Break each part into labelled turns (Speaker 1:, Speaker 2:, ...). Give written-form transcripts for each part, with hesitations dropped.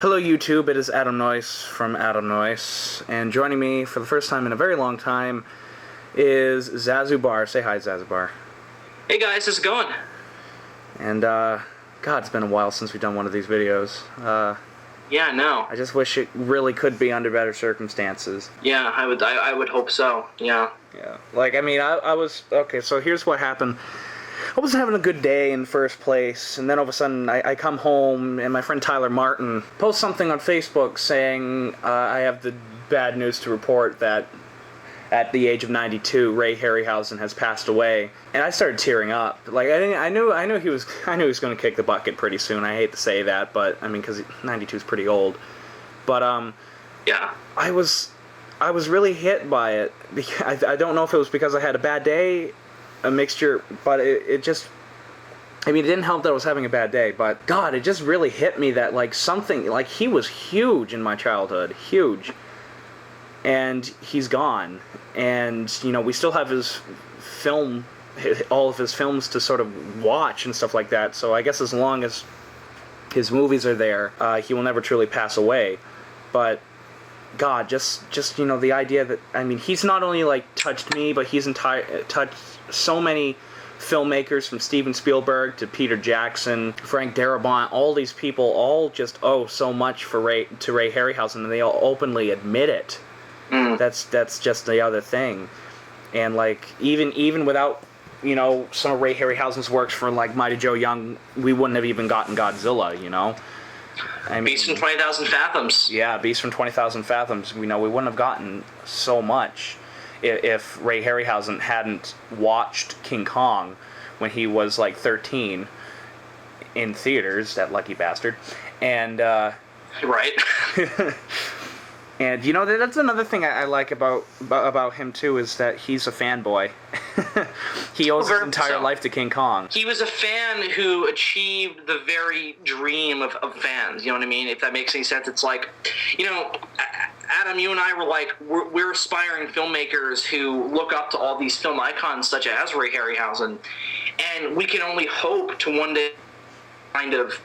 Speaker 1: Hello YouTube, it is Adam Noyce from Adam Noyce, and joining me for the first time in a very long time is Zazubaar. Say hi, Zazubaar.
Speaker 2: Hey guys, how's it going?
Speaker 1: And, God, it's been a while since we've done one of these videos.
Speaker 2: Yeah, no.
Speaker 1: I just wish it really could be under better circumstances.
Speaker 2: Yeah, I would hope so, yeah.
Speaker 1: Yeah, like, I mean, I was, okay, so here's what happened. I wasn't having a good day in the first place, and then all of a sudden I come home and my friend Tyler Martin posts something on Facebook saying I have the bad news to report that at the age of 92, Ray Harryhausen has passed away, and I started tearing up. Like I knew he was going to kick the bucket pretty soon. I hate to say that, but I mean, because 92 is pretty old. But
Speaker 2: yeah,
Speaker 1: I was really hit by it. I don't know if it was because I had a bad day, a mixture, but it just, I mean, it didn't help that I was having a bad day, but God, it just really hit me that, like, something, like, he was huge in my childhood, huge, and he's gone, and, you know, we still have his film, all of his films to sort of watch and stuff like that, so I guess as long as his movies are there, he will never truly pass away. But God, just you know, the idea that, I mean, he's not only, like, touched me, but he's touched so many filmmakers, from Steven Spielberg to Peter Jackson, Frank Darabont. All these people all just owe so much to Ray Harryhausen, and they all openly admit it. That's just the other thing. And, like, even without, you know, some of Ray Harryhausen's works for, like, Mighty Joe Young, we wouldn't have even gotten Godzilla, you know? I mean,
Speaker 2: Beast from 20,000 Fathoms.
Speaker 1: Yeah, Beast from 20,000 Fathoms. We wouldn't have gotten so much if Ray Harryhausen hadn't watched King Kong when he was like 13 in theaters, that lucky bastard. And
Speaker 2: right.
Speaker 1: and you know, that's another thing I like about him too, is that he's a fanboy. He owes his entire life to King Kong.
Speaker 2: He was a fan who achieved the very dream of fans, you know what I mean? If that makes any sense. It's like, you know, Adam, you and I were like, we're aspiring filmmakers who look up to all these film icons such as Ray Harryhausen, and we can only hope to one day kind of,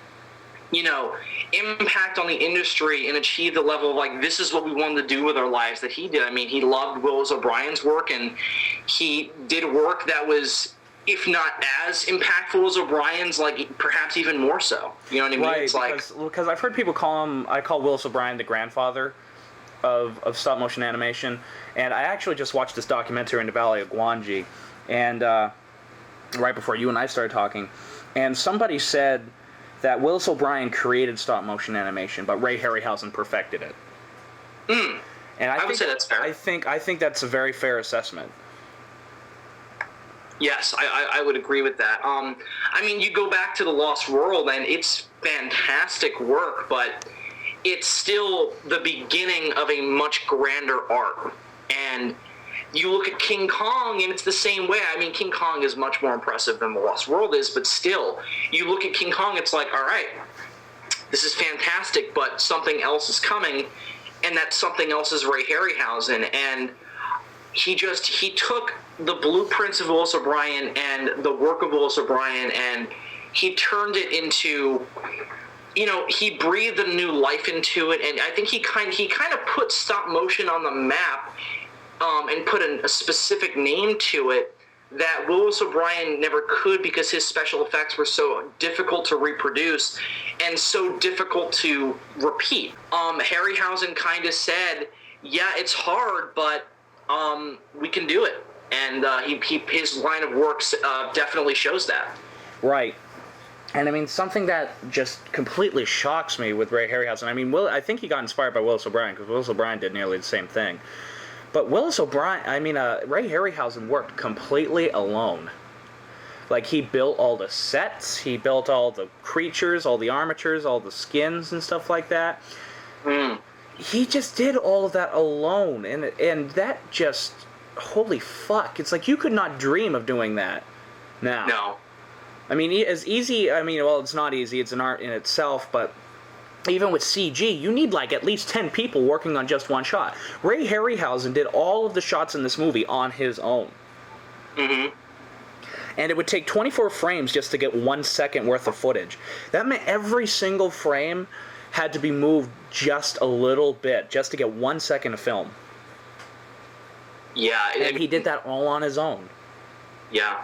Speaker 2: you know, impact on the industry and achieve the level of, like, this is what we wanted to do with our lives that he did. I mean, he loved Willis O'Brien's work, and he did work that was, if not as impactful as O'Brien's, like, perhaps even more so. You know what I mean?
Speaker 1: Right,
Speaker 2: it's
Speaker 1: because I've heard people I call Willis O'Brien the grandfather of stop motion animation, and I actually just watched this documentary in the Valley of Gwangi, and right before you and I started talking, and somebody said that Willis O'Brien created stop motion animation, but Ray Harryhausen perfected it. And I
Speaker 2: would say that's fair.
Speaker 1: I think that's a very fair assessment.
Speaker 2: Yes, I would agree with that. I mean, you go back to The Lost World, and it's fantastic work, but it's still the beginning of a much grander art. And you look at King Kong, and it's the same way. I mean, King Kong is much more impressive than The Lost World is, but still, you look at King Kong, it's like, all right, this is fantastic, but something else is coming, and that something else is Ray Harryhausen. And he took the blueprints of Willis O'Brien and the work of Willis O'Brien, and he turned it into, you know, he breathed a new life into it, and I think he kind of put stop motion on the map, and put a specific name to it that Willis O'Brien never could, because his special effects were so difficult to reproduce and so difficult to repeat. Harryhausen kind of said, yeah, it's hard, but we can do it. And his line of works definitely shows that.
Speaker 1: Right. And I mean, something that just completely shocks me with Ray Harryhausen, I mean, I think he got inspired by Willis O'Brien, because Willis O'Brien did nearly the same thing. But Willis O'Brien, I mean, Ray Harryhausen worked completely alone. Like, he built all the sets, he built all the creatures, all the armatures, all the skins and stuff like that. He just did all of that alone, and that just, holy fuck, it's like you could not dream of doing that now.
Speaker 2: No.
Speaker 1: I mean, as easy, I mean, well, it's not easy, it's an art in itself, but even with CG, you need, like, at least 10 people working on just one shot. Ray Harryhausen did all of the shots in this movie on his own. And it would take 24 frames just to get 1 second worth of footage. That meant every single frame had to be moved just a little bit, just to get 1 second of film.
Speaker 2: Yeah.
Speaker 1: And he did that all on his own.
Speaker 2: Yeah.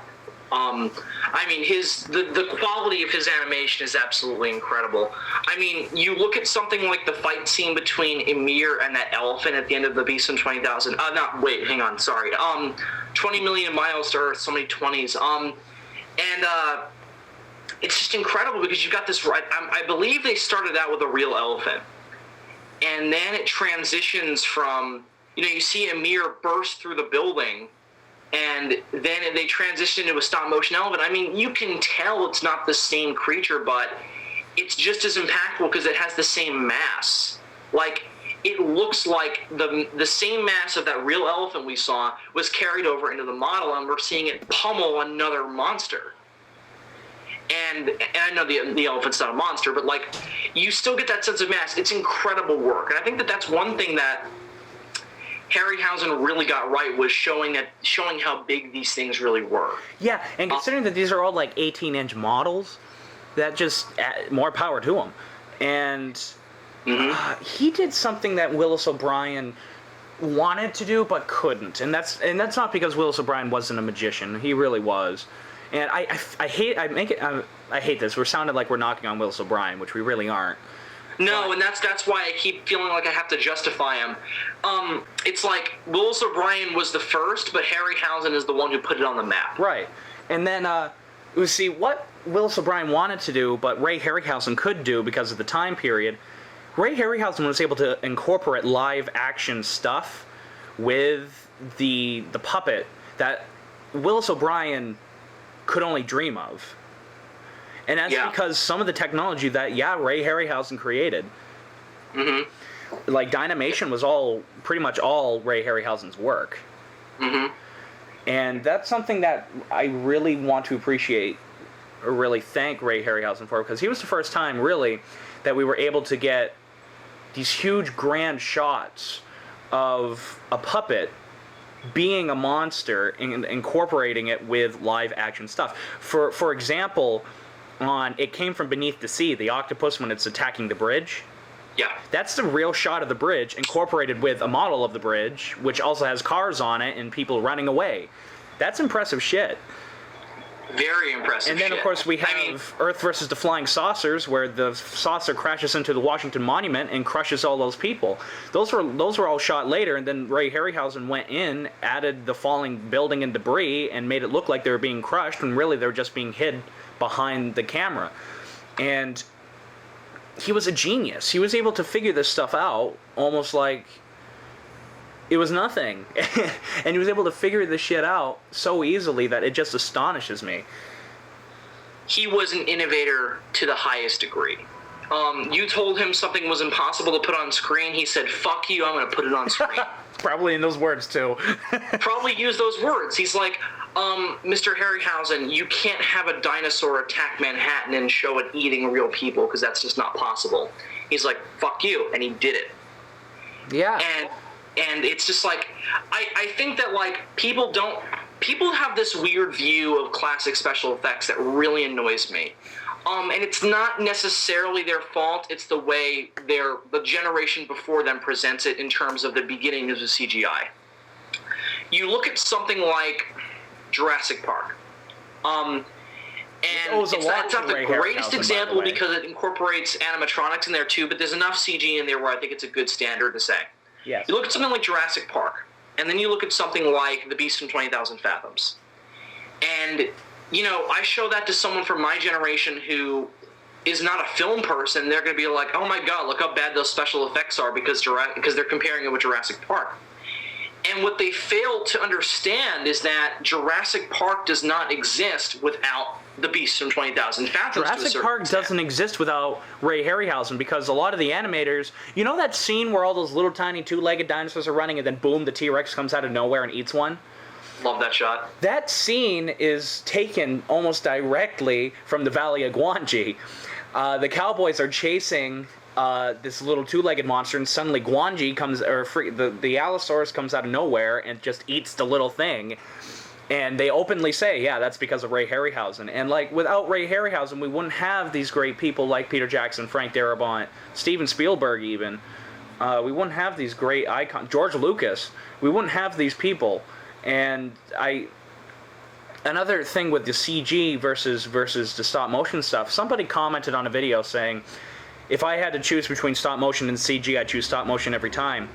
Speaker 2: I mean, the quality of his animation is absolutely incredible. I mean, you look at something like the fight scene between Ymir and that elephant at the end of The Beast from 20,000. Hang on, sorry. 20 million miles to Earth, so many 20s. It's just incredible because you've got this. I believe they started out with a real elephant, and then it transitions from, you see Ymir burst through the building. And then they transition into a stop-motion elephant. I mean, you can tell it's not the same creature, but it's just as impactful because it has the same mass. Like, it looks like the same mass of that real elephant we saw was carried over into the model, and we're seeing it pummel another monster. And I know the elephant's not a monster, but, like, you still get that sense of mass. It's incredible work. And I think that's one thing that Harryhausen really got right, was showing how big these things really were.
Speaker 1: Yeah, and considering that these are all like 18-inch models, that just more power to him. And he did something that Willis O'Brien wanted to do but couldn't, and that's not because Willis O'Brien wasn't a magician. He really was. And I hate this. We're sounding like we're knocking on Willis O'Brien, which we really aren't.
Speaker 2: No, and that's why I keep feeling like I have to justify him. It's like Willis O'Brien was the first, but Harryhausen is the one who put it on the map.
Speaker 1: Right. And then, see, what Willis O'Brien wanted to do, but Ray Harryhausen could do because of the time period, Ray Harryhausen was able to incorporate live action stuff with the puppet that Willis O'Brien could only dream of. And that's because some of the technology that, Ray Harryhausen created. Like, Dynamation was pretty much all Ray Harryhausen's work. And that's something that I really want to appreciate, or really thank Ray Harryhausen for, because he was the first time, really, that we were able to get these huge grand shots of a puppet being a monster and incorporating it with live action stuff. For example, on It Came From Beneath the Sea, the octopus when it's attacking the bridge.
Speaker 2: Yeah.
Speaker 1: That's the real shot of the bridge incorporated with a model of the bridge, which also has cars on it and people running away. That's impressive shit.
Speaker 2: Very impressive.
Speaker 1: And then, of course, we have Earth versus the Flying Saucers, where the saucer crashes into the Washington Monument and crushes all those people. Those were all shot later, and then Ray Harryhausen went in, added the falling building and debris, and made it look like they were being crushed, when really they were just being hid behind the camera. And he was a genius. He was able to figure this stuff out almost like it was nothing. And he was able to figure this shit out so easily that it just astonishes me.
Speaker 2: He was an innovator to the highest degree. You told him something was impossible to put on screen. He said, "Fuck you, I'm going to put it on screen."
Speaker 1: Probably in those words, too.
Speaker 2: Probably used those words. He's like, Mr. Harryhausen, you can't have a dinosaur attack Manhattan and show it eating real people, because that's just not possible. He's like, "Fuck you," and he did it.
Speaker 1: Yeah.
Speaker 2: And it's just like, I think that, like, people have this weird view of classic special effects that really annoys me. And it's not necessarily their fault. It's the way the generation before them presents it in terms of the beginning of the CGI. You look at something like Jurassic Park. And it's not the greatest example because it incorporates animatronics in there too, but there's enough CG in there where I think it's a good standard to say.
Speaker 1: Yes.
Speaker 2: You look at something like Jurassic Park, and then you look at something like The Beast from 20,000 Fathoms. And, I show that to someone from my generation who is not a film person. They're going to be like, "Oh my god, look how bad those special effects are," because they're comparing it with Jurassic Park. And what they fail to understand is that Jurassic Park does not exist without The Beast from 20,000 Fathoms.
Speaker 1: Jurassic Park doesn't exist without Ray Harryhausen, because a lot of the animators, that scene where all those little tiny two-legged dinosaurs are running and then boom, the T-Rex comes out of nowhere and eats one?
Speaker 2: Love that shot.
Speaker 1: That scene is taken almost directly from the Valley of Gwangi. The cowboys are chasing this little two-legged monster, and suddenly Gwangi comes, the Allosaurus comes out of nowhere and just eats the little thing. And they openly say, yeah, that's because of Ray Harryhausen. And, like, without Ray Harryhausen, we wouldn't have these great people like Peter Jackson, Frank Darabont, Steven Spielberg even. We wouldn't have these great icons. George Lucas. We wouldn't have these people. And another thing with the CG versus the stop motion stuff, somebody commented on a video saying, if I had to choose between stop motion and CG, I'd choose stop motion every time.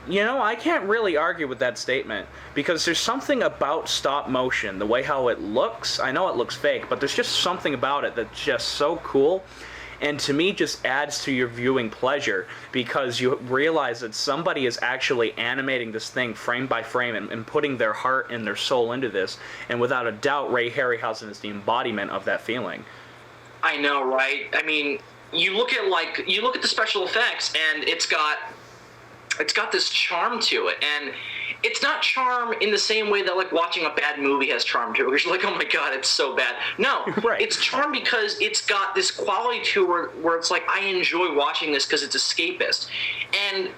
Speaker 1: You know, I can't really argue with that statement, because there's something about stop motion, the way how it looks. I know it looks fake, but there's just something about it that's just so cool, and to me just adds to your viewing pleasure, because you realize that somebody is actually animating this thing frame by frame and putting their heart and their soul into this, and without a doubt, Ray Harryhausen is the embodiment of that feeling.
Speaker 2: I know, right? I mean, you look at the special effects, and it's got this charm to it, and it's not charm in the same way that, like, watching a bad movie has charm to it, because you're like, oh my god, it's so bad. No,
Speaker 1: right.
Speaker 2: It's charm because it's got this quality to it where it's like, I enjoy watching this because it's escapist. And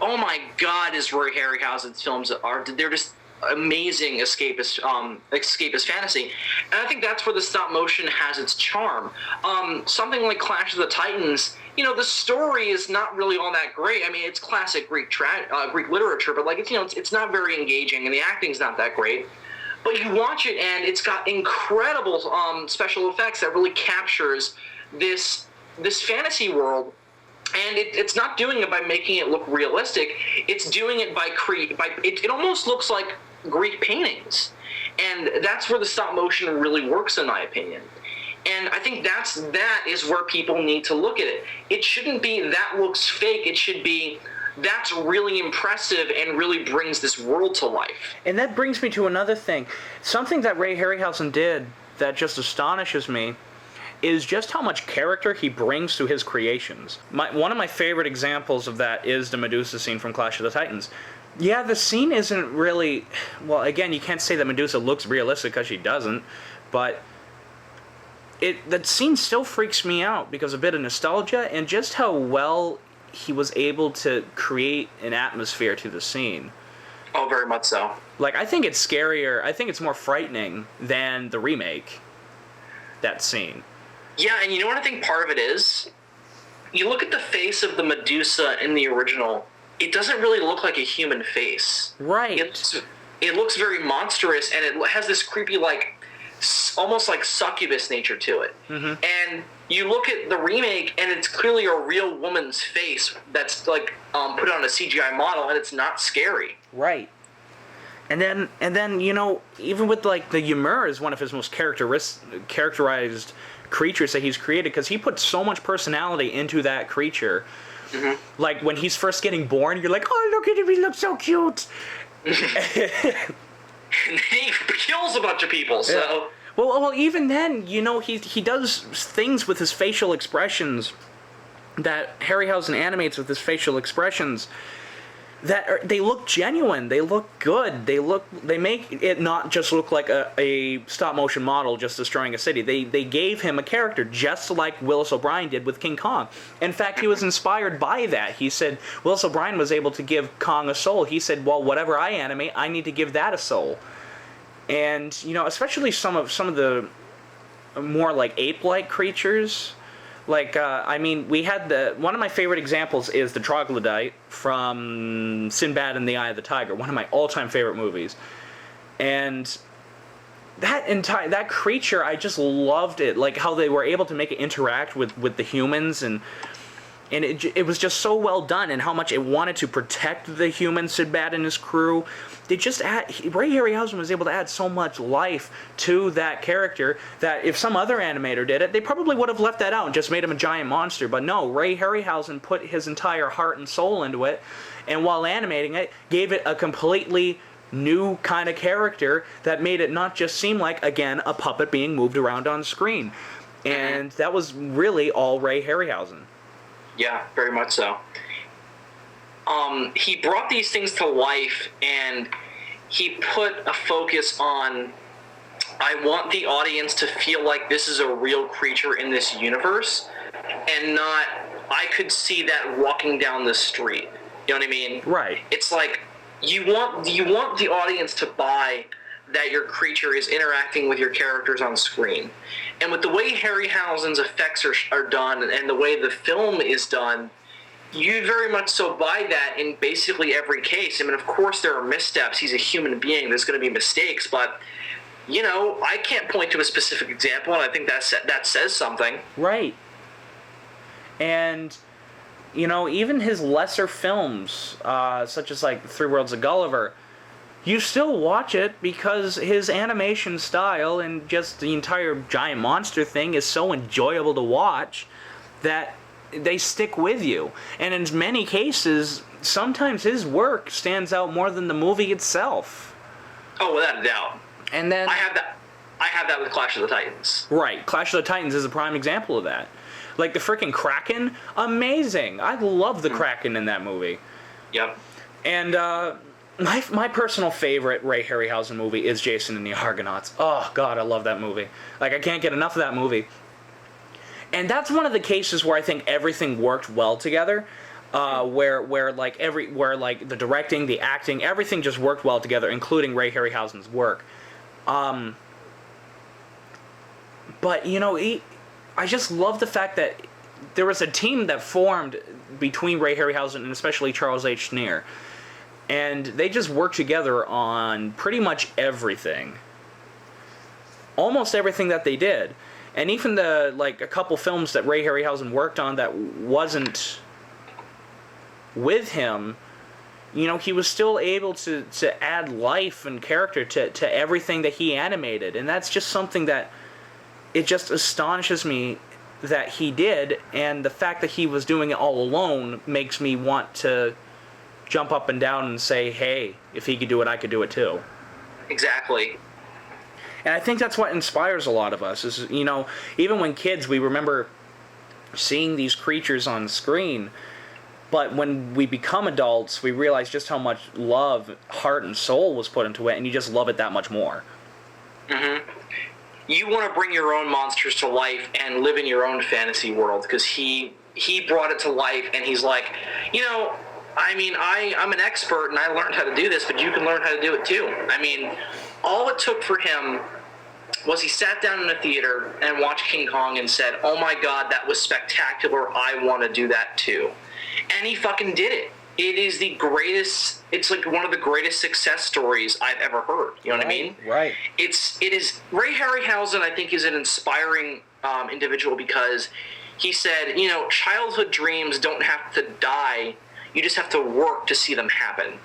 Speaker 2: oh my god, is Roy Harryhausen's films they're just amazing escapist fantasy, and I think that's where the stop motion has its charm. Something like Clash of the Titans, you know, the story is not really all that great. I mean, it's classic Greek literature, but, like, it's not very engaging, and the acting's not that great. But you watch it, and it's got incredible special effects that really captures this fantasy world. And it's not doing it by making it look realistic. It's doing it by it almost looks like Greek paintings. And that's where the stop motion really works, in my opinion. And I think that is where people need to look at it. It shouldn't be that looks fake. It should be that's really impressive and really brings this world to life.
Speaker 1: And that brings me to another thing. Something that Ray Harryhausen did that just astonishes me is just how much character he brings to his creations. One of my favorite examples of that is the Medusa scene from Clash of the Titans. Yeah, the scene isn't really... Well, again, you can't say that Medusa looks realistic because she doesn't, but that scene still freaks me out because of a bit of nostalgia and just how well he was able to create an atmosphere to the scene.
Speaker 2: Oh, very much so.
Speaker 1: Like, I think it's scarier, I think it's more frightening than the remake, that scene.
Speaker 2: Yeah, and you know what I think part of it is? You look at the face of the Medusa in the original, it doesn't really look like a human face.
Speaker 1: Right.
Speaker 2: It looks very monstrous, and it has this creepy, like, almost like succubus nature to it. Mm-hmm. And you look at the remake, and it's clearly a real woman's face that's, like, put on a CGI model, and it's not scary.
Speaker 1: Right. And then you know, even with, like, the Ymir is one of his most characterized creatures that he's created, because he put so much personality into that creature. Mm-hmm. Like, when he's first getting born, you're like, oh, look at him, he looks so cute.
Speaker 2: And he kills a bunch of people, so...
Speaker 1: Yeah. Well, even then, you know, he does things with his facial expressions that Harryhausen animates with his facial expressions that they look genuine, they look good, they make it not just look like a stop motion model just destroying a city. They gave him a character just like Willis O'Brien did with King Kong. In fact, he was inspired by that. He said Willis O'Brien was able to give Kong a soul. He said, well, whatever I animate, I need to give that a soul. And, you know, especially some of the more like ape-like creatures. Like, I mean, we had one of my favorite examples is the troglodyte from Sinbad and the Eye of the Tiger, one of my all-time favorite movies. And that creature, I just loved it, like how they were able to make it interact with the humans, and it was just so well done, and how much it wanted to protect the human Sinbad and his crew. Ray Harryhausen was able to add so much life to that character that if some other animator did it, they probably would have left that out and just made him a giant monster. But no, Ray Harryhausen put his entire heart and soul into it, and while animating it, gave it a completely new kind of character that made it not just seem like, again, a puppet being moved around on screen. And that was really all Ray Harryhausen.
Speaker 2: Yeah, very much so. He brought these things to life, and he put a focus on, I want the audience to feel like this is a real creature in this universe, and not, I could see that walking down the street. You know what I mean?
Speaker 1: Right.
Speaker 2: It's like, you want the audience to buy that your creature is interacting with your characters on screen. And with the way Harryhausen's effects are done and the way the film is done, you very much so buy that in basically every case. I mean, of course there are missteps. He's a human being. There's going to be mistakes, but I can't point to a specific example, and I think that says something.
Speaker 1: Right. And, even his lesser films, such as, like, Three Worlds of Gulliver, you still watch it because his animation style and just the entire giant monster thing is so enjoyable to watch that they stick with you. And in many cases, sometimes his work stands out more than the movie itself.
Speaker 2: Oh, without a doubt.
Speaker 1: And then
Speaker 2: I have that with Clash of the Titans.
Speaker 1: Right. Clash of the Titans is a prime example of that. Like the freaking Kraken, amazing. I love the Kraken in that movie.
Speaker 2: Yep.
Speaker 1: And my personal favorite Ray Harryhausen movie is Jason and the Argonauts. Oh god, I love that movie. Like, I can't get enough of that movie. And that's one of the cases where I think everything worked well together. Where the directing, the acting, everything just worked well together, including Ray Harryhausen's work. But I just love the fact that there was a team that formed between Ray Harryhausen and especially Charles H. Schneer, and they just worked together on pretty much everything, almost everything that they did. And even a couple films that Ray Harryhausen worked on that wasn't with him, he was still able to add life and character to everything that he animated. And that's just something that it just astonishes me that he did, and the fact that he was doing it all alone makes me want to jump up and down and say, hey, if he could do it, I could do it too.
Speaker 2: Exactly.
Speaker 1: And I think that's what inspires a lot of us, is, even when kids, we remember seeing these creatures on screen, but when we become adults, we realize just how much love, heart, and soul was put into it, and you just love it that much more. Mm-hmm.
Speaker 2: You want to bring your own monsters to life and live in your own fantasy world, because he brought it to life, and he's like, I'm an expert, and I learned how to do this, but you can learn how to do it too. I mean, all it took for him was he sat down in a theater and watched King Kong and said, oh my god, that was spectacular, I want to do that too. And he fucking did it. It is the greatest, it's like one of the greatest success stories I've ever heard. You know what I mean?
Speaker 1: Right.
Speaker 2: It is, Ray Harryhausen, I think, is an inspiring individual, because he said, childhood dreams don't have to die, you just have to work to see them happen.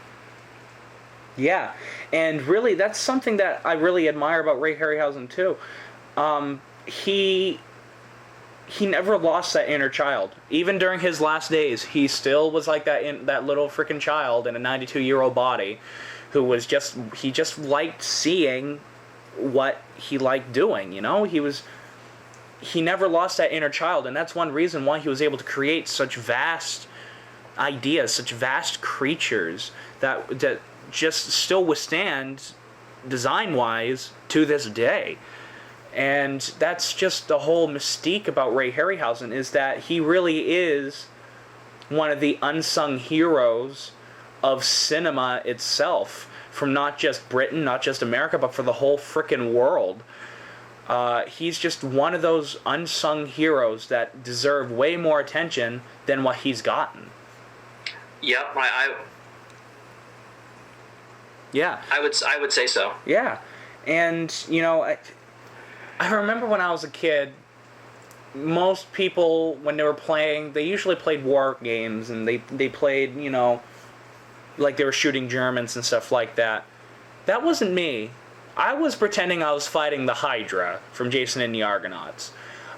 Speaker 1: Yeah, and really, that's something that I really admire about Ray Harryhausen too. He never lost that inner child. Even during his last days, he still was like that little freaking child in a 92-year-old body, who was he just liked seeing what he liked doing. He never lost that inner child, and that's one reason why he was able to create such vast ideas, such vast creatures that just still withstand, design-wise, to this day. And that's just the whole mystique about Ray Harryhausen, is that he really is one of the unsung heroes of cinema itself, from not just Britain, not just America, but for the whole frickin' world. He's just one of those unsung heroes that deserve way more attention than what he's gotten.
Speaker 2: Yep,
Speaker 1: Yeah.
Speaker 2: I would say so.
Speaker 1: Yeah. And, I remember when I was a kid, most people, when they were playing, they usually played war games, and they played, like they were shooting Germans and stuff like that. That wasn't me. I was pretending I was fighting the Hydra from Jason and the Argonauts.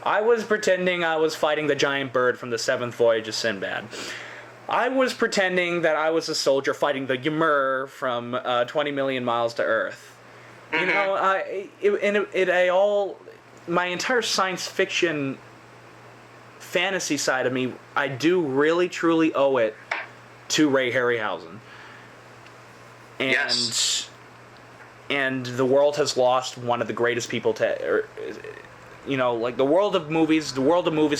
Speaker 1: I was pretending I was fighting the giant bird from the Seventh Voyage of Sinbad. I was pretending that I was a soldier fighting the Ymir from 20 Million Miles to Earth. My entire science fiction fantasy side of me, I do really truly owe it to Ray Harryhausen. And,
Speaker 2: yes.
Speaker 1: And the world has lost one of the greatest people the world of movies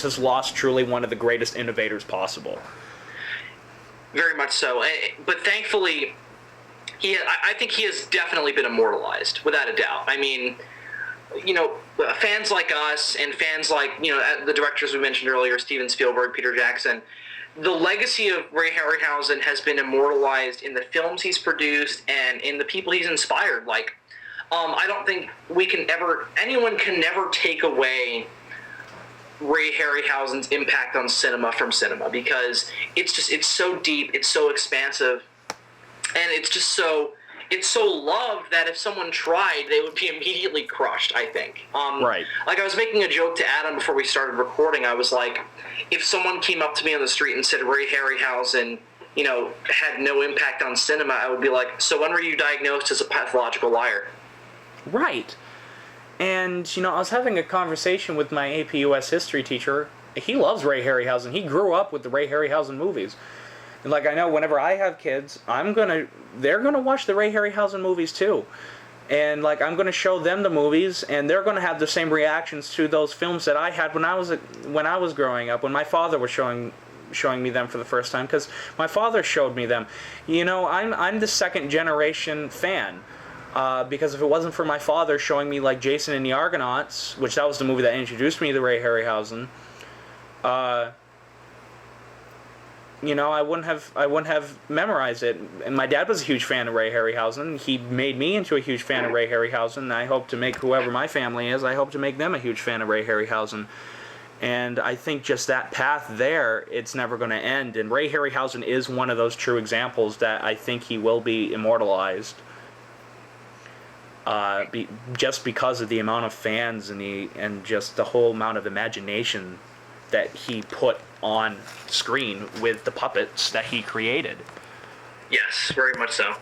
Speaker 1: has lost truly one of the greatest innovators possible.
Speaker 2: Very much so. But thankfully, I think he has definitely been immortalized, without a doubt. I mean, fans like us and fans like, the directors we mentioned earlier, Steven Spielberg, Peter Jackson, the legacy of Ray Harryhausen has been immortalized in the films he's produced and in the people he's inspired. Like, I don't think anyone can never take away Ray Harryhausen's impact on cinema from cinema, because it's so deep, it's so expansive, and it's so loved that if someone tried, they would be immediately crushed, I think.
Speaker 1: Right.
Speaker 2: Like, I was making a joke to Adam before we started recording. I was like, if someone came up to me on the street and said Ray Harryhausen, had no impact on cinema, I would be like, so when were you diagnosed as a pathological liar?
Speaker 1: Right. And, I was having a conversation with my AP US history teacher. He loves Ray Harryhausen. He grew up with the Ray Harryhausen movies. And, I know whenever I have kids, they're gonna watch the Ray Harryhausen movies too. And, I'm gonna show them the movies, and they're gonna have the same reactions to those films that I had when I was growing up, when my father was showing me them for the first time, because my father showed me them. I'm the second generation fan. Because if it wasn't for my father showing me Jason and the Argonauts, which that was the movie that introduced me to Ray Harryhausen, I wouldn't have memorized it. And my dad was a huge fan of Ray Harryhausen. He made me into a huge fan of Ray Harryhausen. I hope to make whoever my family is, I hope to make them a huge fan of Ray Harryhausen. And I think just that path there, it's never going to end. And Ray Harryhausen is one of those true examples that I think he will be immortalized. Just because of the amount of fans and just the whole amount of imagination that he put on screen with the puppets that he created.
Speaker 2: Yes, very much so.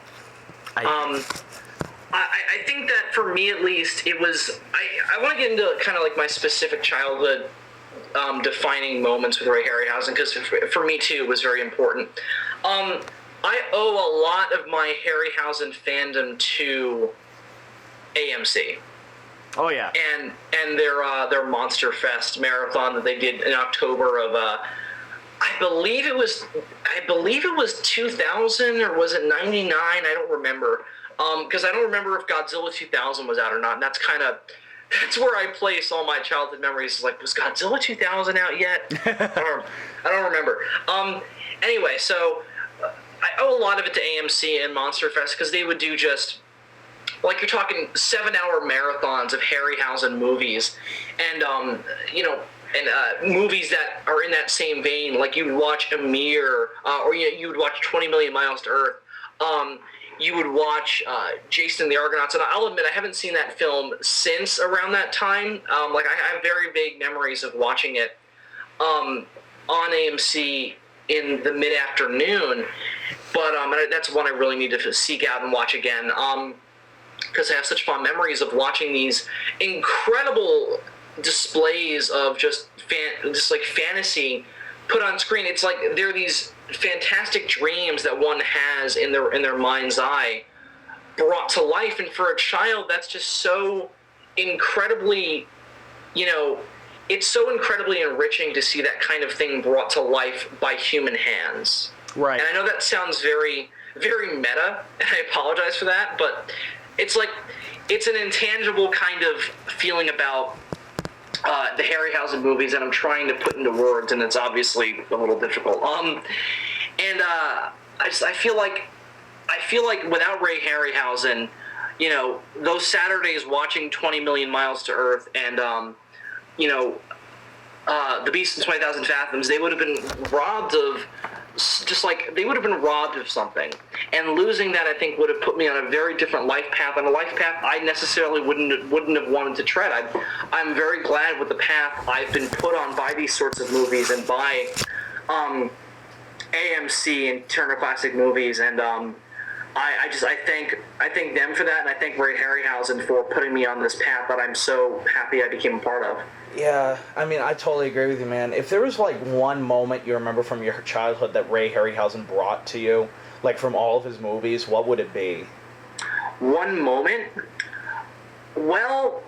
Speaker 2: I think that for me at least, it was, I want to get into kind of my specific childhood defining moments with Ray Harryhausen, because for me too it was very important. I owe a lot of my Harryhausen fandom to AMC.
Speaker 1: Oh yeah.
Speaker 2: And their Monster Fest marathon that they did in October of I believe it was 2000, or was it 99? I don't remember. Because I don't remember if Godzilla 2000 was out or not. And that's where I place all my childhood memories. Was Godzilla 2000 out yet? I don't remember. Anyway, so I owe a lot of it to AMC and Monster Fest, because they would do just, you're talking 7-hour marathons of Harryhausen movies, and movies that are in that same vein. You would watch Amir, or you would watch 20 Million Miles to Earth. You would watch Jason and the Argonauts, and I'll admit I haven't seen that film since around that time. I have very vague memories of watching it on AMC in the mid-afternoon, but that's one I really need to seek out and watch again. Because I have such fond memories of watching these incredible displays of just fantasy put on screen. It's they're these fantastic dreams that one has in their mind's eye brought to life, and for a child that's just so incredibly, it's so incredibly enriching to see that kind of thing brought to life by human hands.
Speaker 1: Right.
Speaker 2: And I know that sounds very, very meta, and I apologize for that, but it's it's an intangible kind of feeling about the Harryhausen movies that I'm trying to put into words, and it's obviously a little difficult. I feel like without Ray Harryhausen, those Saturdays watching 20 Million Miles to Earth and The Beast in 20,000 Fathoms, they would have been robbed of. They would have been robbed of something, and losing that, I think, would have put me on a very different life path, on a life path I necessarily wouldn't have wanted to tread. I'm very glad with the path I've been put on by these sorts of movies and by AMC and Turner Classic Movies, and I thank them for that, and I thank Ray Harryhausen for putting me on this path that I'm so happy I became a part of.
Speaker 1: Yeah, I mean, I totally agree with you, man. If there was one moment you remember from your childhood that Ray Harryhausen brought to you, from all of his movies, what would it be? One moment?
Speaker 2: Well,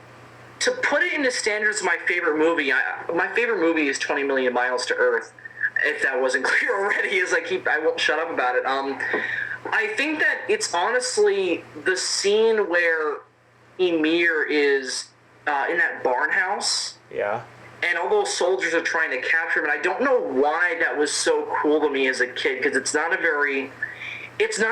Speaker 2: to put it into standards of my favorite movie, my favorite movie is 20 Million Miles to Earth. If that wasn't clear already, I won't shut up about it. I think that it's honestly the scene where Emir is in that barn house.
Speaker 1: Yeah.
Speaker 2: And all those soldiers are trying to capture him. And I don't know why that was so cool to me as a kid, because it's not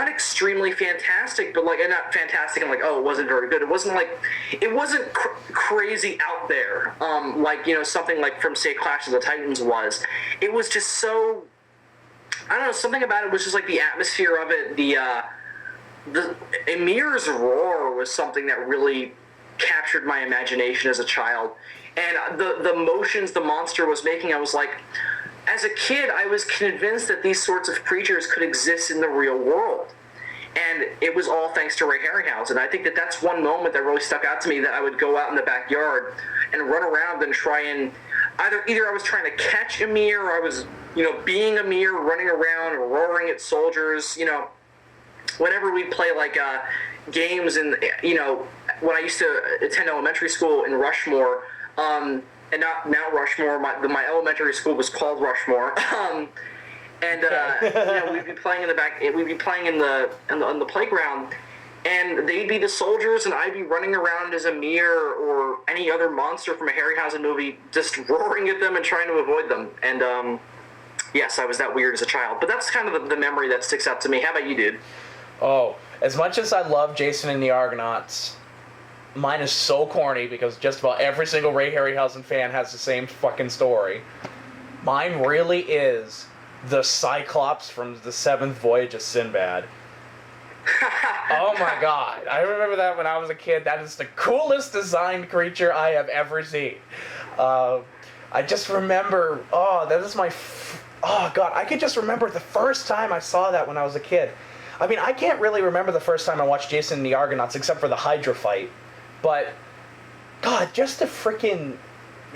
Speaker 2: extremely fantastic, but like, and not fantastic and like, oh, it wasn't very good. It wasn't crazy out there, like, you know, something like from, say, Clash of the Titans was. It was just so, I don't know, something about it was just like the atmosphere of it. The Emir's roar was something that really captured my imagination as a child. And the motions the monster was making, I was like, as a kid, I was convinced that these sorts of creatures could exist in the real world. And it was all thanks to Ray Harryhausen. I think that that's one moment that really stuck out to me, that I would go out in the backyard and run around and try and either I was trying to catch Emir, or I was, you know, being Emir, running around and roaring at soldiers, you know. Whenever we play like games, and you know, when I used to attend elementary school in Rushmore, and not Mount Rushmore, my elementary school was called Rushmore, and you know, we'd be playing in the back, we'd be playing in the playground, and they'd be the soldiers, and I'd be running around as Emir or any other monster from a Harryhausen movie, just roaring at them and trying to avoid them. And yes, I was that weird as a child, but that's kind of the memory that sticks out to me. How about you, dude?
Speaker 1: Oh, as much as I love Jason and the Argonauts, mine is so corny because just about every single Ray Harryhausen fan has the same fucking story. Mine really is the Cyclops from the Seventh Voyage of Sinbad. Oh my god. I remember that when I was a kid. That is the coolest designed creature I have ever seen. I just remember, that is my... oh god, I could just remember the first time I saw that when I was a kid. I mean, I can't really remember the first time I watched Jason and the Argonauts except for the Hydra fight. But, God, just the freaking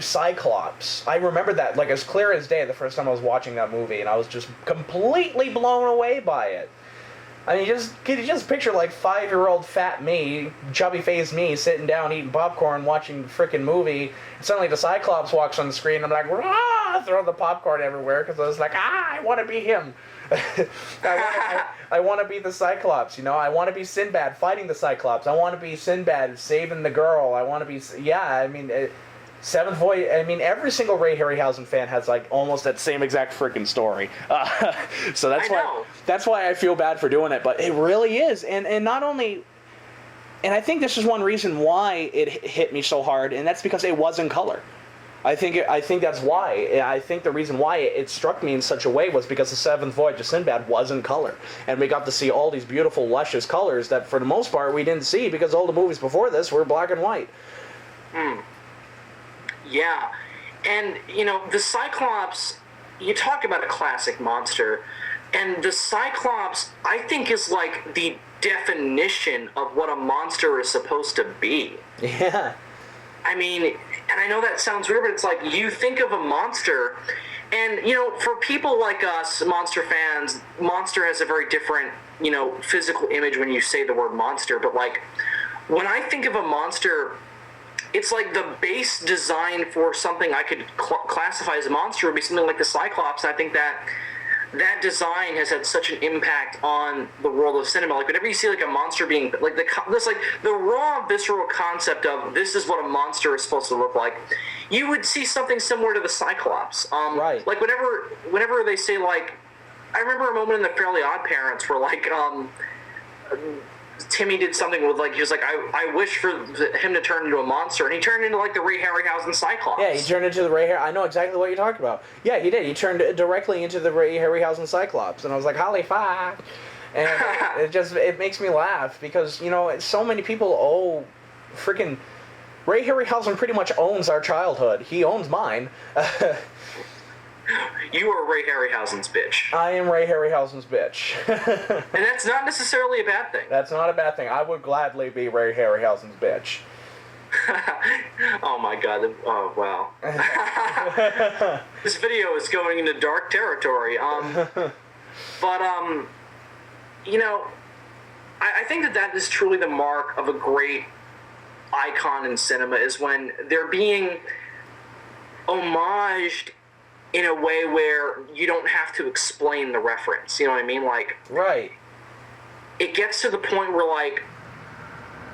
Speaker 1: Cyclops. I remember that, like, as clear as day the first time I was watching that movie, and I was just completely blown away by it. I mean, could you just picture, like, 5-year-old fat me, chubby-faced me, sitting down eating popcorn, watching the freaking movie, and suddenly the Cyclops walks on the screen, and I'm like, ah, throwing the popcorn everywhere, because I was like, I want to be him. I want to be the Cyclops, you know? I want to be Sinbad fighting the Cyclops. I want to be Sinbad saving the girl. I want to be... yeah, I mean... Seventh Voyage, I mean, every single Ray Harryhausen fan has, like, almost that same exact freaking story. So that's why I feel bad for doing it, but it really is. And not only... and I think this is one reason why it hit me so hard, and that's because it was in color. I think that's why. I think the reason why it struck me in such a way was because the Seventh Voyage of Sinbad was in color. And we got to see all these beautiful, luscious colors that, for the most part, we didn't see because all the movies before this were black and white.
Speaker 2: Yeah. And, you know, the Cyclops, you talk about a classic monster, and the Cyclops, I think, is like the definition of what a monster is supposed to be.
Speaker 1: Yeah.
Speaker 2: I mean, and I know that sounds weird, but it's like, you think of a monster, and, you know, for people like us, monster fans, monster has a very different, you know, physical image when you say the word monster, but, like, when I think of a monster, it's like the base design for something I could classify as a monster would be something like the Cyclops. I think that design has had such an impact on the world of cinema. Like, whenever you see like a monster being like the raw visceral concept of this is what a monster is supposed to look like, you would see something similar to the Cyclops.
Speaker 1: Right.
Speaker 2: Like whenever they say, like, I remember a moment in the Fairly Odd Parents where like Timmy did something with, like, he was like, I wish for him to turn into a monster, and he turned into, like, the Ray Harryhausen Cyclops.
Speaker 1: Yeah, he turned into the Ray I know exactly what you're talking about. Yeah, he did. He turned directly into the Ray Harryhausen Cyclops, and I was like, holy fuck. And it makes me laugh, because, you know, so many people freaking... Ray Harryhausen pretty much owns our childhood. He owns mine.
Speaker 2: You are Ray Harryhausen's bitch.
Speaker 1: I am Ray Harryhausen's bitch.
Speaker 2: And that's not necessarily a bad thing.
Speaker 1: That's not a bad thing. I would gladly be Ray Harryhausen's bitch.
Speaker 2: Oh my god. Oh, wow. This video is going into dark territory. But, you know, I think that is truly the mark of a great icon in cinema, is when they're being homaged in a way where you don't have to explain the reference. You know what I mean? Like,
Speaker 1: right.
Speaker 2: it gets to the point where, like,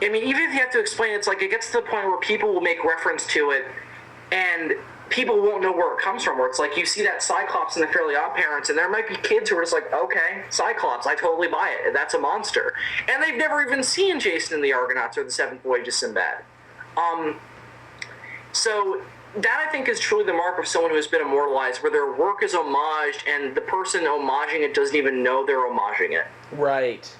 Speaker 2: I mean, even if you have to explain, it's like it gets to the point where people will make reference to it, and people won't know where it comes from. Where it's like you see that Cyclops in the Fairly Odd Parents, and there might be kids who are just like, okay, Cyclops, I totally buy it. That's a monster, and they've never even seen Jason and the Argonauts or the Seventh Voyage of Sinbad. So that, I think, is truly the mark of someone who has been immortalized, where their work is homaged, and the person homaging it doesn't even know they're homaging it.
Speaker 1: Right.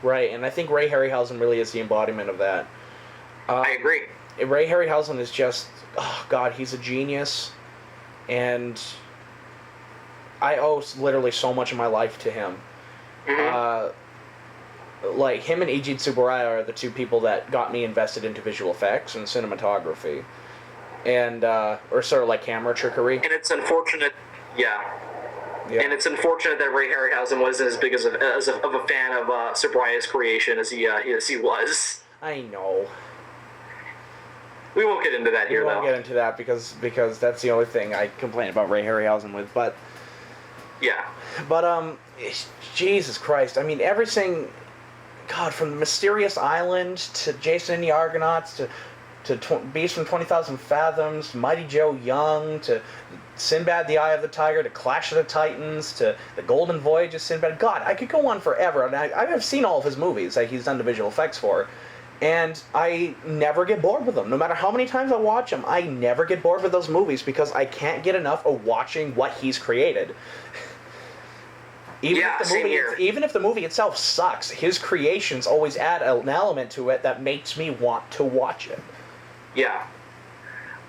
Speaker 1: Right, and I think Ray Harryhausen really is the embodiment of that.
Speaker 2: I agree.
Speaker 1: Ray Harryhausen is just, oh God, he's a genius, and I owe literally so much of my life to him. Like, him and Ijit Tsuburaya are the two people that got me invested into visual effects and cinematography, and or sort of like camera trickery.
Speaker 2: And it's unfortunate, and it's unfortunate that Ray Harryhausen wasn't as big of a fan of Tsuburaya's creation as he was.
Speaker 1: I know.
Speaker 2: We won't get into that here, though.
Speaker 1: We won't get into that because that's the only thing I complain about Ray Harryhausen with. But Jesus Christ! I mean, everything. God, from the Mysterious Island to Jason and the Argonauts to Beast from 20,000 Fathoms, to Mighty Joe Young, to Sinbad the Eye of the Tiger, to Clash of the Titans, to The Golden Voyage of Sinbad. God, I could go on forever. And I've seen all of his movies that he's done the visual effects for. And I never get bored with them. No matter how many times I watch them, I never get bored with those movies because I can't get enough of watching what he's created. Even if the movie itself sucks, his creations always add an element to it that makes me want to watch it.
Speaker 2: Yeah.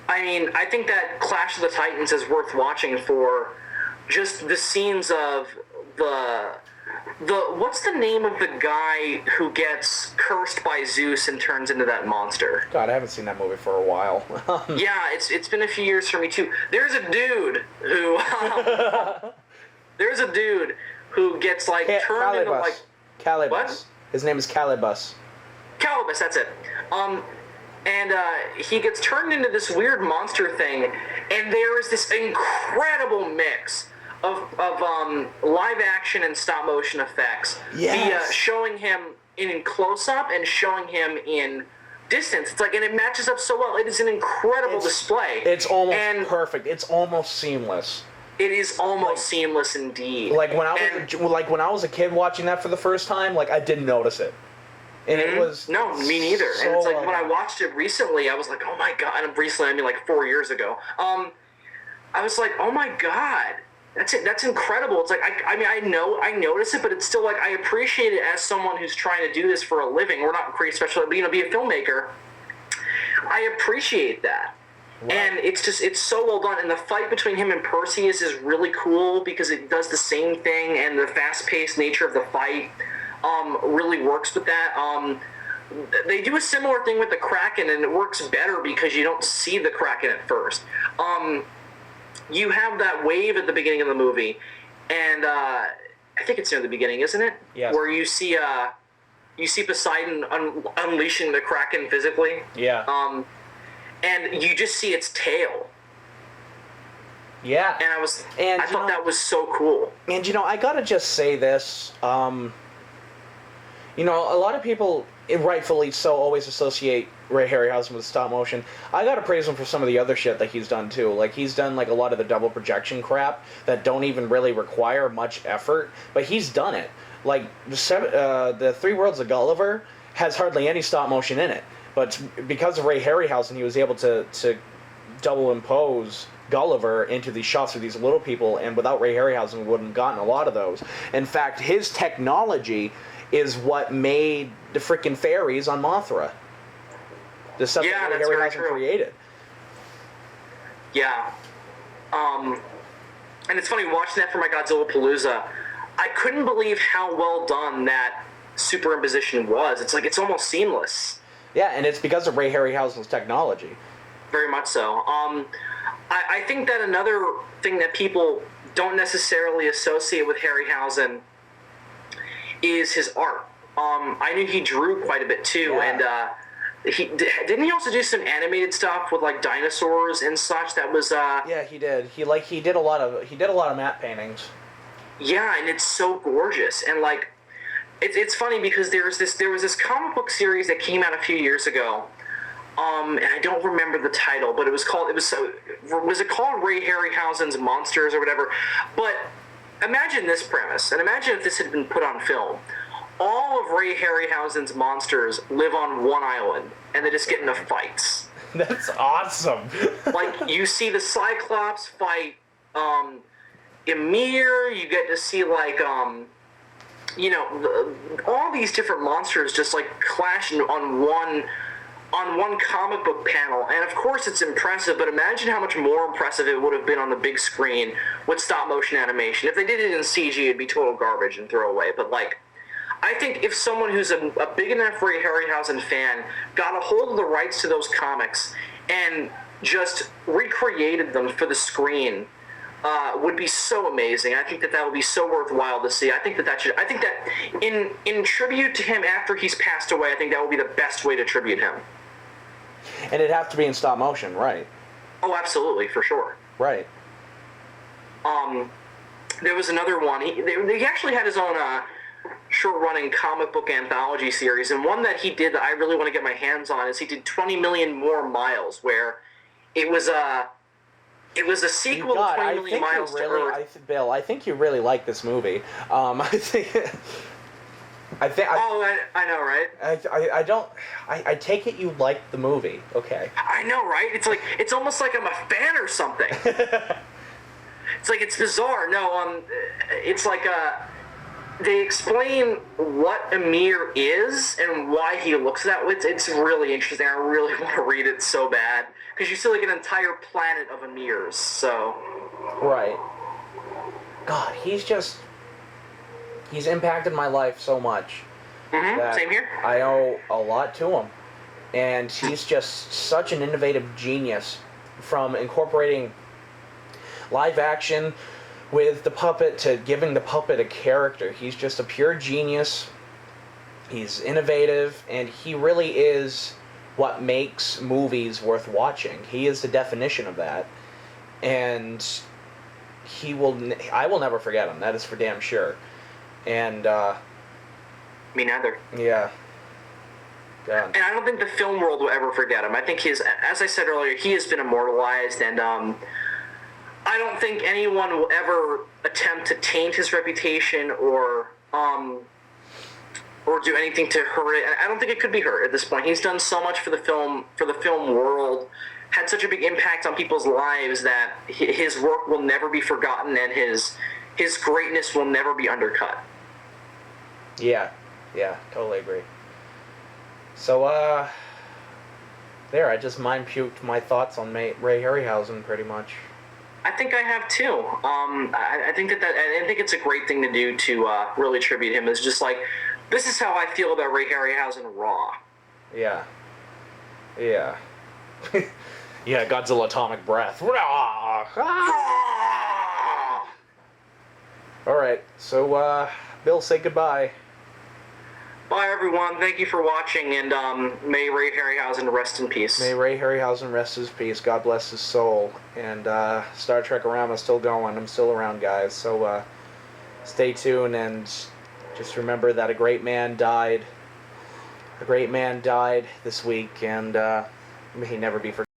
Speaker 2: I mean, I think that Clash of the Titans is worth watching for just the scenes of the what's the name of the guy who gets cursed by Zeus and turns into that monster?
Speaker 1: God, I haven't seen that movie for a while.
Speaker 2: Yeah, it's been a few years for me too. There's a dude who gets like turned into like
Speaker 1: Calibus.
Speaker 2: What?
Speaker 1: His name is Calibus.
Speaker 2: Calibus, that's it. And he gets turned into this weird monster thing, and there is this incredible mix of live action and stop motion effects.
Speaker 1: Yes.
Speaker 2: Via showing him in close up and showing him in distance. It's like, and it matches up so well. It is an incredible display.
Speaker 1: It's almost perfect. It's almost seamless.
Speaker 2: It is almost seamless indeed.
Speaker 1: Like when I was a kid watching that for the first time, like I didn't notice it. And it was
Speaker 2: no, me neither.
Speaker 1: So
Speaker 2: and it's like when I watched it recently, I was like, oh my god. And recently, I mean like 4 years ago. I was like, oh my god, that's it. That's incredible. It's like I mean I notice it, but it's still like I appreciate it as someone who's trying to do this for a living. We're not create special, but be a filmmaker. I appreciate that. Right. And it's so well done. And the fight between him and Perseus is really cool because it does the same thing, and the fast-paced nature of the fight really works with that. They do a similar thing with the Kraken, and it works better because you don't see the Kraken at first. You have that wave at the beginning of the movie, and I think it's near the beginning, isn't it?
Speaker 1: Yes.
Speaker 2: Where you see Poseidon unleashing the Kraken physically.
Speaker 1: Yeah.
Speaker 2: And you just see its tail.
Speaker 1: Yeah.
Speaker 2: And I thought that was so cool.
Speaker 1: And I gotta just say this. A lot of people, rightfully so, always associate Ray Harryhausen with stop motion. I gotta praise him for some of the other shit that he's done too. Like he's done like a lot of the double projection crap that don't even really require much effort, but he's done it. Like the Three Worlds of Gulliver has hardly any stop motion in it. But because of Ray Harryhausen, he was able to double impose Gulliver into these shots of these little people, and without Ray Harryhausen, we wouldn't have gotten a lot of those. In fact, his technology is what made the freaking fairies on Mothra. The stuff that Ray Harryhausen created.
Speaker 2: Yeah. And it's funny, watching that for my Godzilla Palooza, I couldn't believe how well done that superimposition was. It's like, it's almost seamless.
Speaker 1: Yeah, and it's because of Ray Harryhausen's technology.
Speaker 2: Very much so. I think that another thing that people don't necessarily associate with Harryhausen is his art. I knew he drew quite a bit too,
Speaker 1: yeah.
Speaker 2: And didn't he also do some animated stuff with like dinosaurs and such? That was
Speaker 1: yeah, he did. He did a lot of matte paintings.
Speaker 2: Yeah, and it's so gorgeous, and like It's funny because there was this comic book series that came out a few years ago. And I don't remember the title, but was it called Ray Harryhausen's Monsters or whatever? But imagine this premise, and imagine if this had been put on film. All of Ray Harryhausen's monsters live on one island, and they just get into fights.
Speaker 1: That's awesome.
Speaker 2: Like, you see the Cyclops fight Ymir, you get to see, like, all these different monsters just, like, clash on one comic book panel. And, of course, it's impressive, but imagine how much more impressive it would have been on the big screen with stop-motion animation. If they did it in CG, it'd be total garbage and throwaway, but, like, I think if someone who's a big enough Ray Harryhausen fan got a hold of the rights to those comics and just recreated them for the screen, would be so amazing. I think that would be so worthwhile to see. I think that in tribute to him after he's passed away, I think that would be the best way to tribute him.
Speaker 1: And it'd have to be in stop motion, right?
Speaker 2: Oh, absolutely, for sure.
Speaker 1: Right.
Speaker 2: There was another one. He actually had his own short-running comic book anthology series, and one that he did that I really want to get my hands on is he did 20 Million More Miles, where it was a sequel to 20 Million Miles to Earth.
Speaker 1: Bill, I think you really like this movie. I
Speaker 2: know, right?
Speaker 1: I take it you like the movie. Okay.
Speaker 2: I know, right? It's almost like I'm a fan or something. It's bizarre. No, it's like they explain what Ymir is and why he looks that way. It's really interesting. I really want to read it so bad because you see like an entire planet of Emirs. So.
Speaker 1: Right. God, he's impacted my life so much.
Speaker 2: Mm-hmm. Same here.
Speaker 1: I owe a lot to him, and he's just such an innovative genius, from incorporating live action with the puppet to giving the puppet a character. He's just a pure genius. He's innovative, and he really is what makes movies worth watching. He is the definition of that, and I will never forget him. That is for damn sure. And
Speaker 2: me neither.
Speaker 1: Yeah. God.
Speaker 2: And I don't think the film world will ever forget him. I think as I said earlier, he has been immortalized, and I don't think anyone will ever attempt to taint his reputation or do anything to hurt it. And I don't think it could be hurt at this point. He's done so much for the film world, had such a big impact on people's lives that his work will never be forgotten, and his greatness will never be undercut.
Speaker 1: Yeah, totally agree. So, I just mind-puked my thoughts on Ray Harryhausen, pretty much.
Speaker 2: I think I have too. I think I think it's a great thing to do to really tribute him. It's just like, this is how I feel about Ray Harryhausen raw.
Speaker 1: Yeah. Yeah, Godzilla Atomic Breath. Alright, so, Bill, say goodbye.
Speaker 2: Bye, everyone. Thank you for watching, and may Ray Harryhausen rest in peace.
Speaker 1: May Ray Harryhausen rest his peace. God bless his soul. And Star Trek Around is still going. I'm still around, guys. So stay tuned, and just remember that a great man died. A great man died this week, and may he never be forgotten.